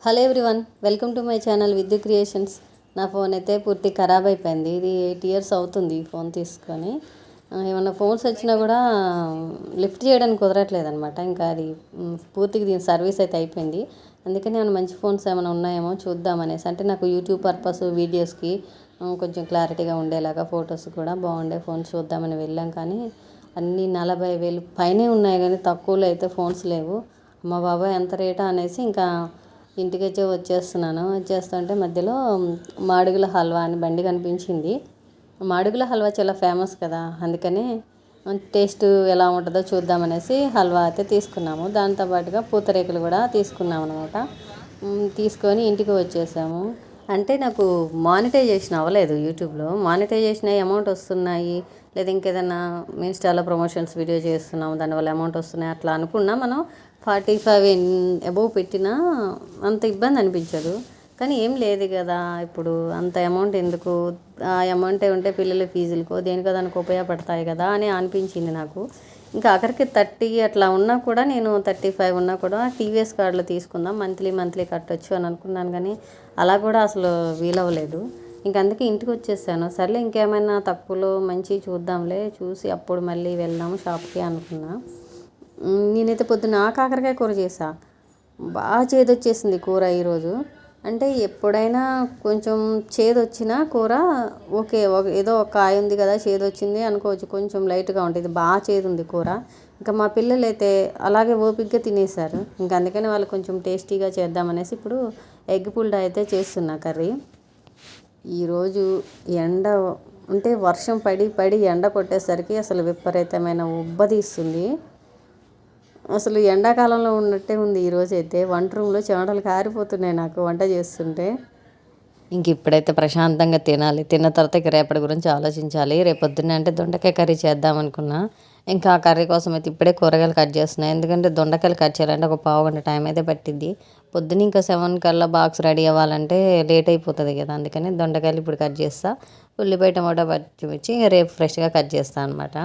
Hello everyone, welcome to my channel విద్యు creations. నా phone అయితే పూర్తి ఖరాబ్ అయిపోయింది. ఇది 8 years అవుతుంది ఈ ఫోన్ తీసుకొని. ఏమన్నా ఫోన్స్ వచ్చినా కూడా లిఫ్ట్ చేయడానికి కుదరట్లేదు అనమాట. ఇంకా అది పూర్తిగా దీని సర్వీస్ అయితే అయిపోయింది. అందుకని ఏమైనా మంచి ఫోన్స్ ఏమైనా ఉన్నాయేమో చూద్దామనేసి, అంటే నాకు యూట్యూబ్ పర్పస్ వీడియోస్కి కొంచెం క్లారిటీగా ఉండేలాగా, ఫొటోస్ కూడా బాగుండే ఫోన్స్ చూద్దామని వెళ్ళాం. కానీ అన్నీ 40,000 పైనే ఉన్నాయి, కానీ తక్కువలో అయితే ఫోన్స్ లేవు. మా బాబాయ్ ఎంత రేటా అనేసి ఇంకా ఇంటికైతే వచ్చేస్తుంటే మధ్యలో మాడుగుల హల్వా అని బండి కనిపించింది. మాడుగుల హల్వా చాలా ఫేమస్ కదా, అందుకని టేస్ట్ ఎలా ఉంటుందో చూద్దామనేసి హల్వా అయితే తీసుకున్నాము. దాంతోపాటుగా పూతరేకులు కూడా తీసుకున్నాము అనమాట. తీసుకొని ఇంటికి వచ్చేసాము. అంటే నాకు మానిటైజేషన్ అవ్వలేదు యూట్యూబ్లో. మానిటైజేషన్ అమౌంట్ వస్తున్నాయి, లేదా ఇంకేదైనా ఇన్స్టాలో ప్రమోషన్స్ వీడియో చేస్తున్నాము దానివల్ల అమౌంట్ వస్తున్నాయి అట్లా అనుకున్నా, మనం 45 అబోవ్ పెట్టినా అంత ఇబ్బంది అనిపించదు. కానీ ఏం లేదు కదా, ఇప్పుడు అంత అమౌంట్ ఎందుకు, ఆ అమౌంట్ ఉంటే పిల్లల ఫీజులకో దేనికో దానికి ఉపయోగపడతాయి కదా అని అనిపించింది నాకు. ఇంకా ఆఖరికి 30 అట్లా ఉన్నా కూడా, నేను 35 ఉన్నా కూడా టీవీఎస్ కార్డులో తీసుకుందాం, మంత్లీ కట్టొచ్చు అని అనుకున్నాను. కానీ అలా కూడా అసలు వీలవ్వలేదు. ఇంక అందుకే ఇంటికి వచ్చేసాను. సర్లే ఇంకేమైనా తక్కువలో మంచి చూద్దాంలే, చూసి అప్పుడు మళ్ళీ వెళ్దాము షాప్కి అనుకున్నా. నేనైతే పొద్దున్న కాకరకాయ కూర చేసా. బాగా చేదొచ్చేసింది కూర ఈరోజు. అంటే ఎప్పుడైనా కొంచెం చేదొచ్చినా కూర ఓకే, ఏదో ఒక కాయ ఉంది కదా చేదొచ్చింది అనుకోవచ్చు, కొంచెం లైట్గా ఉంటుంది. బాగా చేదుంది కూర. ఇంకా మా పిల్లలైతే అలాగే ఓపికగా తినేశారు. ఇంకా అందుకని వాళ్ళు కొంచెం టేస్టీగా చేద్దామనేసి ఇప్పుడు ఎగ్ పుల్డా అయితే చేస్తున్నా కర్రీ. ఈరోజు ఎండ అంటే వర్షం పడి ఎండ కొట్టేసరికి అసలు విపరీతమైన ఉబ్బదీస్తుంది. అసలు ఎండాకాలంలో ఉన్నట్టే ఉంది ఈరోజు అయితే. వంట రూమ్లో చెమటలు కారిపోతున్నాయి నాకు వంట చేస్తుంటే. ఇంక ఇప్పుడైతే ప్రశాంతంగా తినాలి. తిన్న తర్వాత ఇక రేపటి గురించి ఆలోచించాలి. రేపొద్దున్నే అంటే దొండకాయ కర్రీ చేద్దాం అనుకున్నా. ఇంకా ఆ కర్రీ కోసం అయితే ఇప్పుడే కూరగాయలు కట్ చేస్తున్నాయి. ఎందుకంటే దొండకాయలు కట్ చేయాలంటే ఒక పావు గంట టైం అయితే పట్టిద్ది. పొద్దున్న ఇంకా 7 కల్లా బాక్స్ రెడీ అవ్వాలంటే లేట్ అయిపోతుంది కదా, అందుకని దొండకాయలు ఇప్పుడు కట్ చేస్తా. ఉల్లిపాయ టమాటా పచ్చిమిర్చి రేపు ఫ్రెష్గా కట్ చేస్తాను అనమాట.